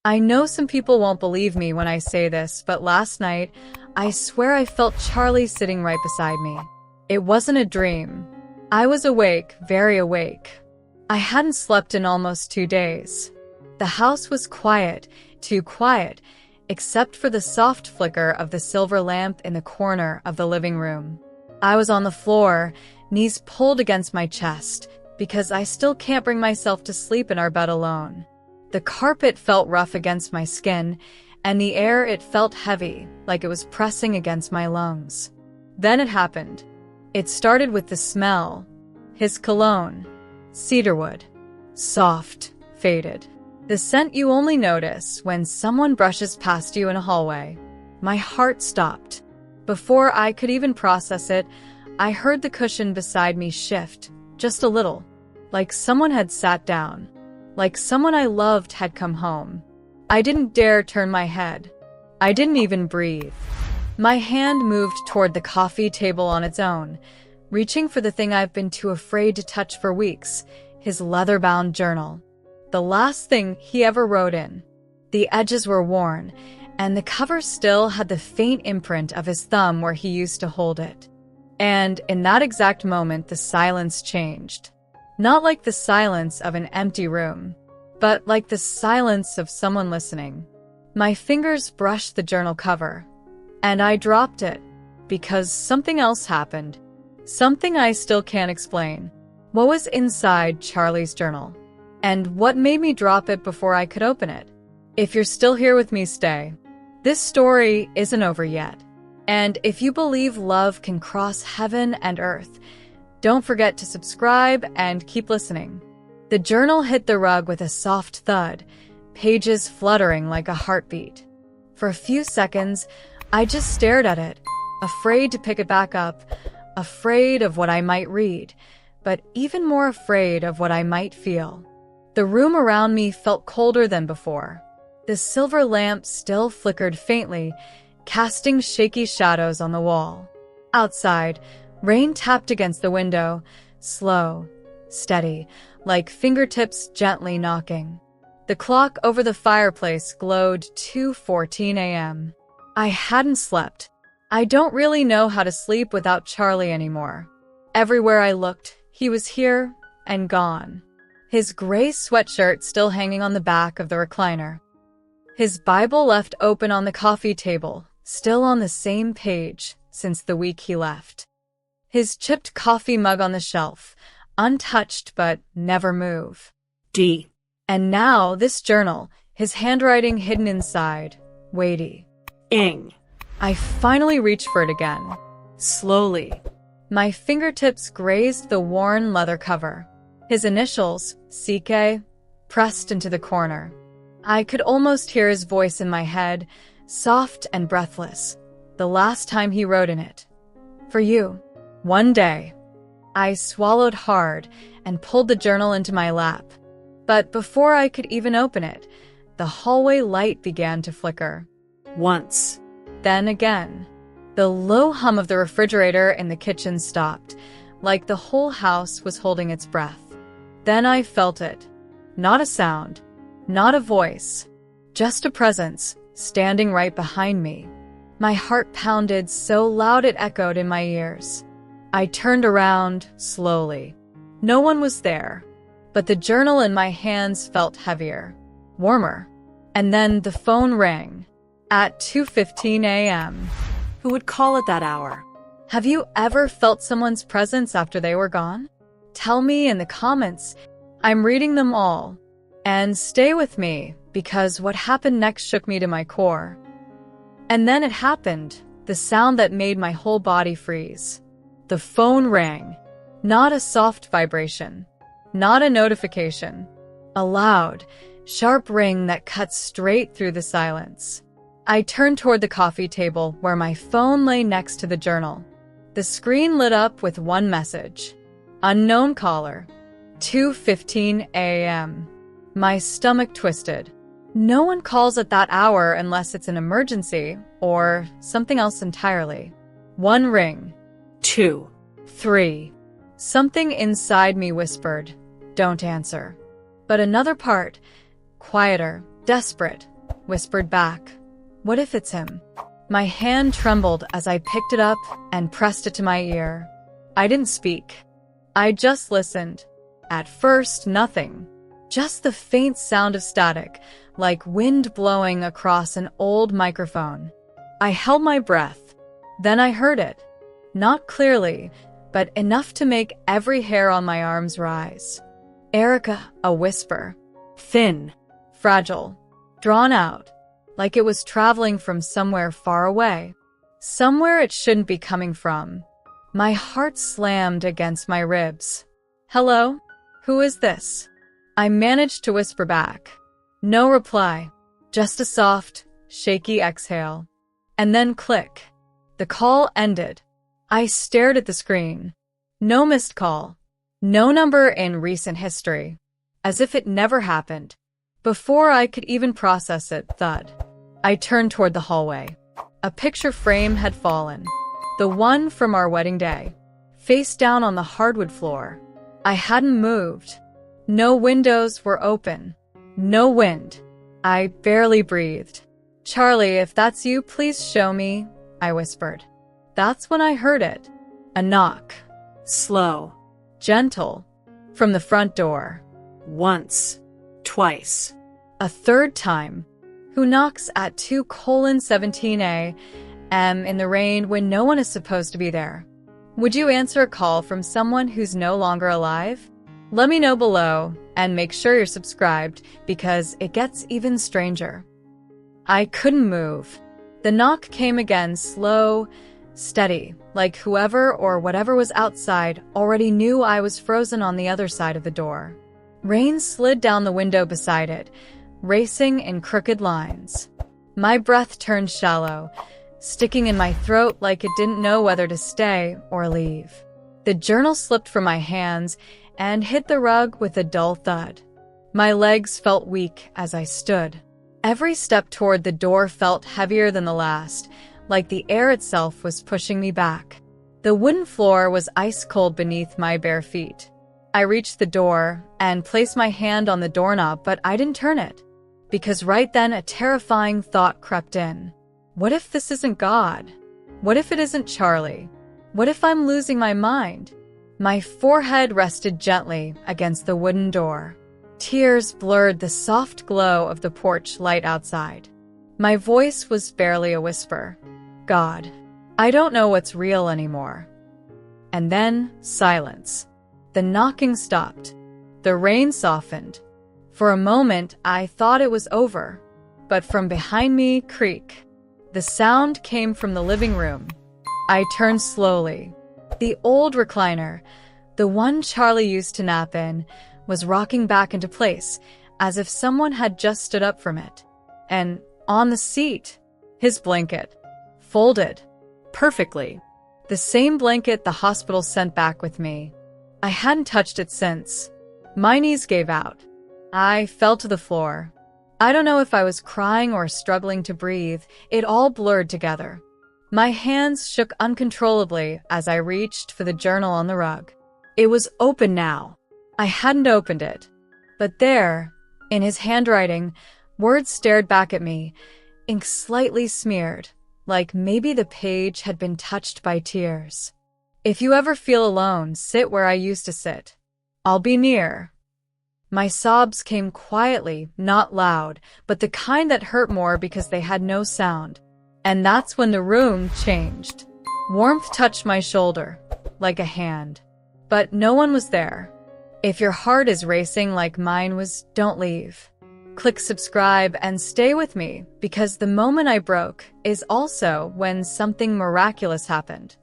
I know some people won't believe me when I say this, but last night, I swear I felt Charlie sitting right beside me. It wasn't a dream. I was awake, very awake. I hadn't slept in almost 2 days. The house was quiet, too quiet, except for the soft flicker of the silver lamp in the corner of the living room. I was on the floor, knees pulled against my chest, because I still can't bring myself to sleep in our bed alone. The carpet felt rough against my skin, and the air, it felt heavy, like it was pressing against my lungs. Then it happened. It started with the smell. His cologne. Cedarwood. Soft, faded. The scent you only notice when someone brushes past you in a hallway. My heart stopped. Before I could even process it, I heard the cushion beside me shift, just a little, like someone had sat down, like someone I loved had come home. I didn't dare turn my head. I didn't even breathe. My hand moved toward the coffee table on its own, reaching for the thing I've been too afraid to touch for weeks, his leather-bound journal. The last thing he ever wrote in. The edges were worn, and the cover still had the faint imprint of his thumb where he used to hold it. And in that exact moment, the silence changed. Not like the silence of an empty room, but like the silence of someone listening. My fingers brushed the journal cover, and I dropped it, because something else happened. Something I still can't explain. What was inside Charlie's journal? And what made me drop it before I could open it? If you're still here with me, stay. This story isn't over yet. And if you believe love can cross heaven and earth, don't forget to subscribe and keep listening. The journal hit the rug with a soft thud, pages fluttering like a heartbeat. For a few seconds, I just stared at it, afraid to pick it back up, afraid of what I might read, but even more afraid of what I might feel. The room around me felt colder than before. The silver lamp still flickered faintly, casting shaky shadows on the wall. Outside, rain tapped against the window, slow, steady, like fingertips gently knocking. The clock over the fireplace glowed 2:14 a.m. I hadn't slept. I don't really know how to sleep without Charlie anymore. Everywhere I looked, he was here and gone. His gray sweatshirt still hanging on the back of the recliner. His Bible left open on the coffee table, still on the same page since the week he left. His chipped coffee mug on the shelf, untouched but never move. D. And now this journal, his handwriting hidden inside, weighty. Ing. I finally reached for it again. Slowly. My fingertips grazed the worn leather cover. His initials, CK, pressed into the corner. I could almost hear his voice in my head, soft and breathless, the last time he wrote in it. For you. One day. I swallowed hard and pulled the journal into my lap. But before I could even open it, the hallway light began to flicker. Once. Then again. The low hum of the refrigerator in the kitchen stopped, like the whole house was holding its breath. Then I felt it. Not a sound, not a voice, just a presence standing right behind me. My heart pounded so loud it echoed in my ears. I turned around slowly. No one was there, but the journal in my hands felt heavier, warmer. And then the phone rang at 2:15 a.m. Who would call at that hour? Have you ever felt someone's presence after they were gone? Tell me in the comments. I'm reading them all. And stay with me, because what happened next shook me to my core. And then it happened, the sound that made my whole body freeze. The phone rang. Not a soft vibration. Not a notification. A loud, sharp ring that cut straight through the silence. I turned toward the coffee table where my phone lay next to the journal. The screen lit up with one message. Unknown caller. 2:15 a.m. My stomach twisted. No one calls at that hour unless it's an emergency or something else entirely. One ring. 2. 3. Something inside me whispered, don't answer. But another part, quieter, Desperate, whispered back. What if it's him? My hand trembled as I picked it up and pressed it to my ear. I didn't speak. I just listened. At first, nothing. Just the faint sound of static, like wind blowing across an old microphone. I held my breath. Then I heard it. Not clearly, but enough to make every hair on my arms rise. Erika, a whisper. Thin. Fragile. Drawn out. Like it was traveling from somewhere far away. Somewhere it shouldn't be coming from. My heart slammed against my ribs. Hello? Who is this? I managed to whisper back. No reply. Just a soft, shaky exhale. And then click. The call ended. I stared at the screen. No missed call. No number in recent history. As if it never happened. Before I could even process it, thud. I turned toward the hallway. A picture frame had fallen. The one from our wedding day. Face down on the hardwood floor. I hadn't moved. No windows were open. No wind. I barely breathed. Charlie, if that's you, please show me, I whispered. That's when I heard it. A knock. Slow. Gentle. From the front door. Once. Twice. A third time. Who knocks at 2:17 a.m. in the rain when no one is supposed to be there? Would you answer a call from someone who's no longer alive? Let me know below, and make sure you're subscribed, because it gets even stranger. I couldn't move. The knock came again, slow, steady, like whoever or whatever was outside already knew I was frozen on the other side of the door. Rain slid down the window beside it, racing in crooked lines. My breath turned shallow, sticking in my throat like it didn't know whether to stay or leave. The journal slipped from my hands and hit the rug with a dull thud. My legs felt weak as I stood. Every step toward the door felt heavier than the last, like the air itself was pushing me back. The wooden floor was ice cold beneath my bare feet. I reached the door and placed my hand on the doorknob, but I didn't turn it. Because right then a terrifying thought crept in. What if this isn't God? What if it isn't Charlie? What if I'm losing my mind? My forehead rested gently against the wooden door. Tears blurred the soft glow of the porch light outside. My voice was barely a whisper. God, I don't know what's real anymore. And then silence. The knocking stopped. The rain softened. For a moment, I thought it was over. But from behind me, creak. The sound came from the living room. I turned slowly. The old recliner, the one Charlie used to nap in, was rocking back into place, as if someone had just stood up from it. And on the seat, his blanket, folded, perfectly. The same blanket the hospital sent back with me. I hadn't touched it since. My knees gave out. I fell to the floor. I don't know if I was crying or struggling to breathe. It all blurred together. My hands shook uncontrollably as I reached for the journal on the rug. It was open now. I hadn't opened it. But there, in his handwriting, words stared back at me, ink slightly smeared, like maybe the page had been touched by tears. If you ever feel alone, sit where I used to sit. I'll be near. My sobs came quietly, not loud, but the kind that hurt more because they had no sound. And that's when the room changed. Warmth touched my shoulder, like a hand. But no one was there. If your heart is racing like mine was, don't leave. Click subscribe and stay with me, because the moment I broke is also when something miraculous happened.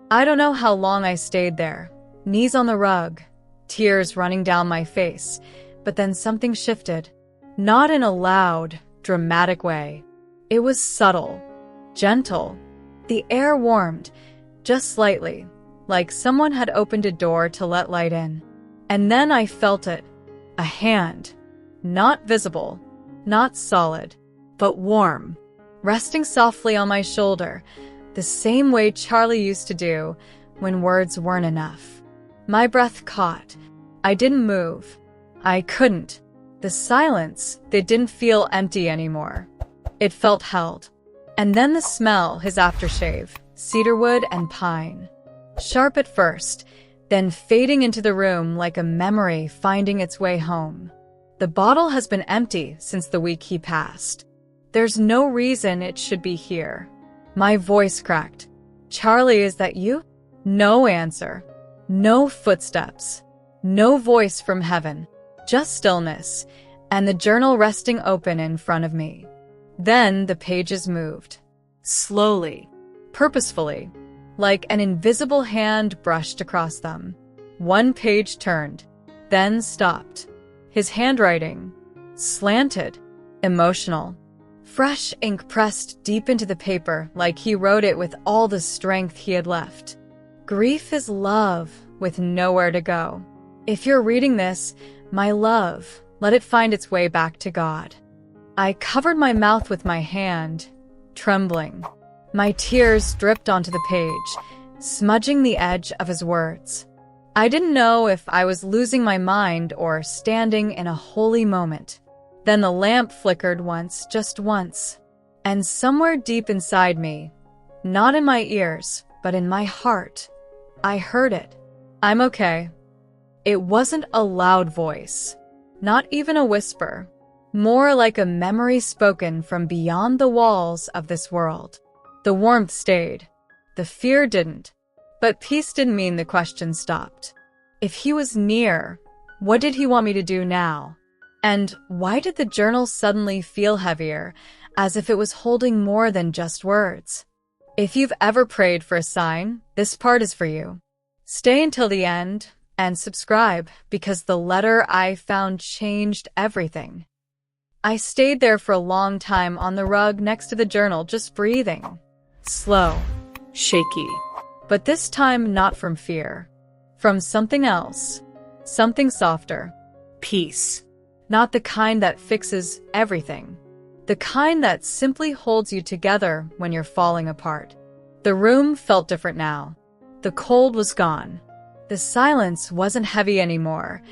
I don't know how long I stayed there, knees on the rug, tears running down my face, but then something shifted. Not in a loud, dramatic way. It was subtle, gentle. The air warmed, just slightly, like someone had opened a door to let light in. And then I felt it. A hand. Not visible, not solid, but warm, resting softly on my shoulder, the same way Charlie used to do when words weren't enough. My breath caught. I didn't move. I couldn't. The silence, they didn't feel empty anymore. It felt held. And then the smell, his aftershave, cedarwood and pine. Sharp at first, then fading into the room like a memory finding its way home. The bottle has been empty since the week he passed. There's no reason it should be here. My voice cracked. Charlie, is that you? No answer. No footsteps. No voice from heaven. Just stillness, and the journal resting open in front of me. Then the pages moved. Slowly. Purposefully. Like an invisible hand brushed across them. One page turned, then stopped. His handwriting. Slanted. Emotional. Fresh ink pressed deep into the paper like he wrote it with all the strength he had left. Grief is love with nowhere to go. If you're reading this, my love, let it find its way back to God. I covered my mouth with my hand, trembling. My tears dripped onto the page, smudging the edge of his words. I didn't know if I was losing my mind or standing in a holy moment. Then the lamp flickered once, just once. And somewhere deep inside me, not in my ears, but in my heart, I heard it. I'm okay. It wasn't a loud voice, not even a whisper, more like a memory spoken from beyond the walls of this world. The warmth stayed. The fear didn't. But peace didn't mean the question stopped. If he was near, what did he want me to do now? And why did the journal suddenly feel heavier, as if it was holding more than just words? If you've ever prayed for a sign, this part is for you. Stay until the end and subscribe, because the letter I found changed everything. I stayed there for a long time on the rug next to the journal, just breathing. Slow. Shaky. But this time not from fear. From something else. Something softer. Peace. Not the kind that fixes everything. The kind that simply holds you together when you're falling apart. The room felt different now. The cold was gone. The silence wasn't heavy anymore.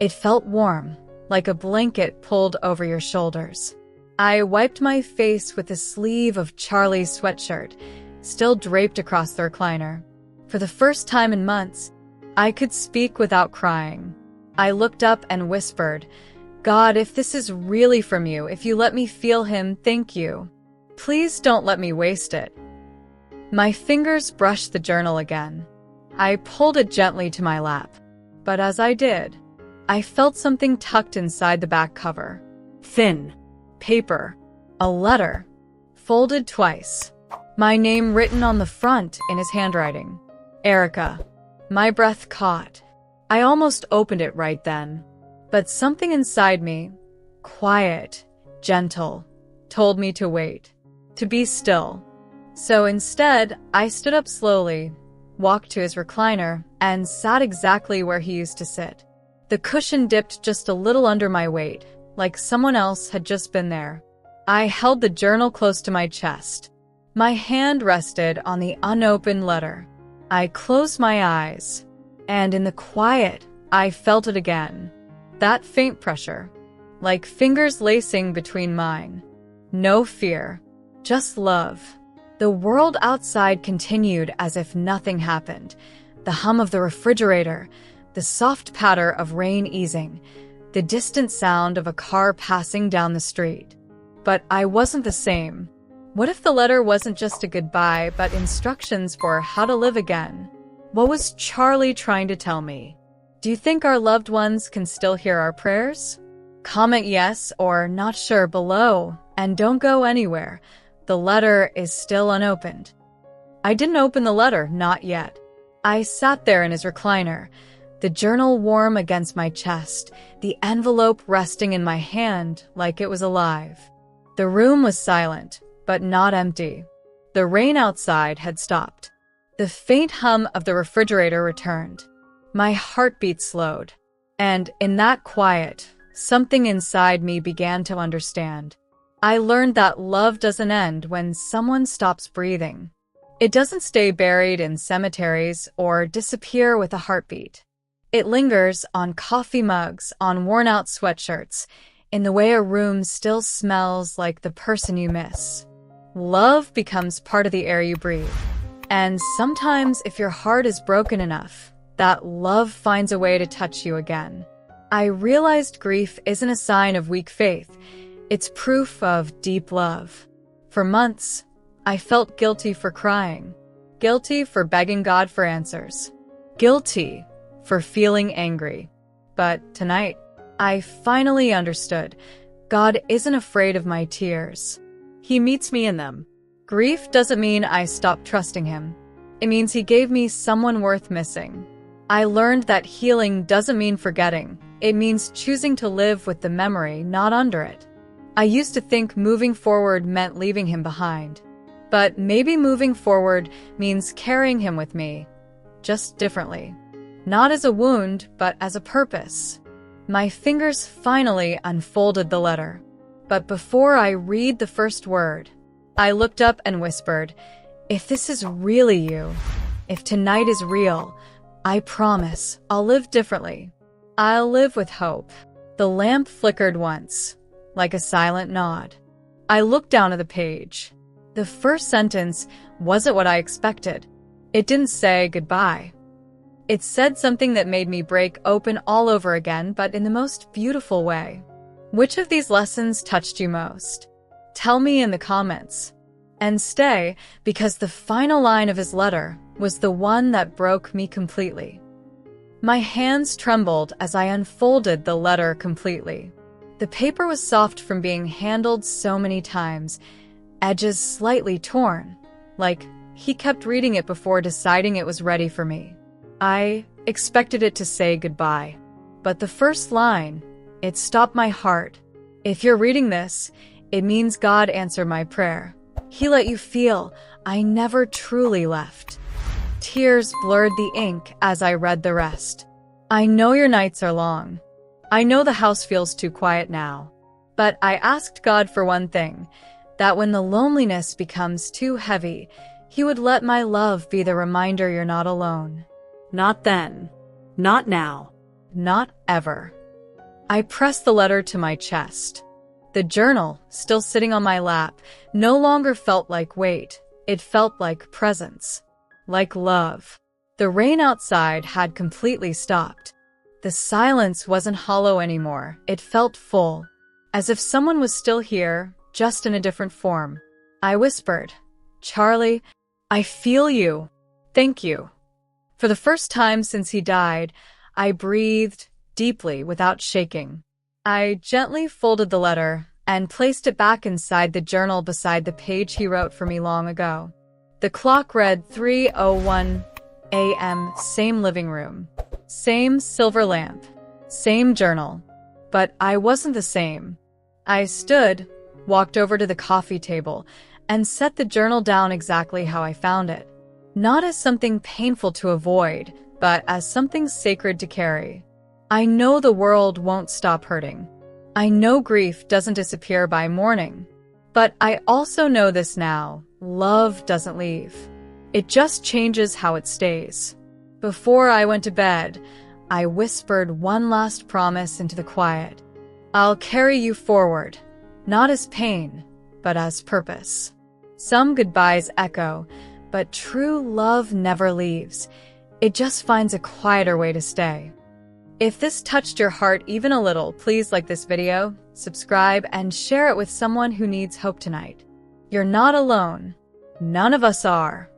It felt warm, like a blanket pulled over your shoulders. I wiped my face with the sleeve of Charlie's sweatshirt, still draped across the recliner. For the first time in months, I could speak without crying. I looked up and whispered, God, if this is really from you, if you let me feel him, thank you. Please don't let me waste it. My fingers brushed the journal again. I pulled it gently to my lap. But as I did, I felt something tucked inside the back cover. Thin. Paper. A letter. Folded twice. My name written on the front in his handwriting. Erika. My breath caught. I almost opened it right then. But something inside me, quiet, gentle, told me to wait, to be still. So instead, I stood up slowly, walked to his recliner, and sat exactly where he used to sit. The cushion dipped just a little under my weight, like someone else had just been there. I held the journal close to my chest. My hand rested on the unopened letter. I closed my eyes, and in the quiet, I felt it again. That faint pressure, like fingers lacing between mine. No fear, just love. The world outside continued as if nothing happened. The hum of the refrigerator, the soft patter of rain easing, the distant sound of a car passing down the street. But I wasn't the same. What if the letter wasn't just a goodbye, but instructions for how to live again? What was Charlie trying to tell me? Do you think our loved ones can still hear our prayers? Comment yes or not sure below, and don't go anywhere. The letter is still unopened. I didn't open the letter, not yet. I sat there in his recliner, the journal warm against my chest, the envelope resting in my hand like it was alive. The room was silent, but not empty. The rain outside had stopped. The faint hum of the refrigerator returned. My heartbeat slowed, and in that quiet, something inside me began to understand. I learned that love doesn't end when someone stops breathing. It doesn't stay buried in cemeteries or disappear with a heartbeat. It lingers on coffee mugs, on worn-out sweatshirts, in the way a room still smells like the person you miss. Love becomes part of the air you breathe. And sometimes, if your heart is broken enough, that love finds a way to touch you again. I realized grief isn't a sign of weak faith. It's proof of deep love. For months, I felt guilty for crying, guilty for begging God for answers, guilty for feeling angry. But tonight, I finally understood. God isn't afraid of my tears. He meets me in them. Grief doesn't mean I stopped trusting him. It means he gave me someone worth missing. I learned that healing doesn't mean forgetting. It means choosing to live with the memory, not under it. I used to think moving forward meant leaving him behind. But maybe moving forward means carrying him with me, just differently. Not as a wound, but as a purpose. My fingers finally unfolded the letter. But before I read the first word, I looked up and whispered, "If this is really you, if tonight is real, I promise I'll live differently. I'll live with hope." The lamp flickered once, like a silent nod. I looked down at the page. The first sentence wasn't what I expected. It didn't say goodbye. It said something that made me break open all over again, but in the most beautiful way. Which of these lessons touched you most? Tell me in the comments. And stay, because the final line of his letter was the one that broke me completely. My hands trembled as I unfolded the letter completely. The paper was soft from being handled so many times, edges slightly torn, like he kept reading it before deciding it was ready for me. I expected it to say goodbye, but the first line, it stopped my heart. If you're reading this, it means God answered my prayer. He let you feel I never truly left. Tears blurred the ink as I read the rest. I know your nights are long. I know the house feels too quiet now. But I asked God for one thing, that when the loneliness becomes too heavy, he would let my love be the reminder you're not alone. Not then. Not now. Not ever. I pressed the letter to my chest. The journal, still sitting on my lap, no longer felt like weight. It felt like presence. Like love. The rain outside had completely stopped. The silence wasn't hollow anymore. It felt full. As if someone was still here, just in a different form. I whispered, "Charlie, I feel you. Thank you." For the first time since he died, I breathed deeply without shaking. I gently folded the letter and placed it back inside the journal beside the page he wrote for me long ago. The clock read 3:01 a.m., same living room, same silver lamp, same journal. But I wasn't the same. I stood, walked over to the coffee table, and set the journal down exactly how I found it. Not as something painful to avoid, but as something sacred to carry. I know the world won't stop hurting. I know grief doesn't disappear by mourning. But I also know this now, love doesn't leave. It just changes how it stays. Before I went to bed, I whispered one last promise into the quiet. I'll carry you forward, not as pain, but as purpose. Some goodbyes echo, but true love never leaves. It just finds a quieter way to stay. If this touched your heart even a little, please like this video, subscribe, and share it with someone who needs hope tonight. You're not alone. None of us are.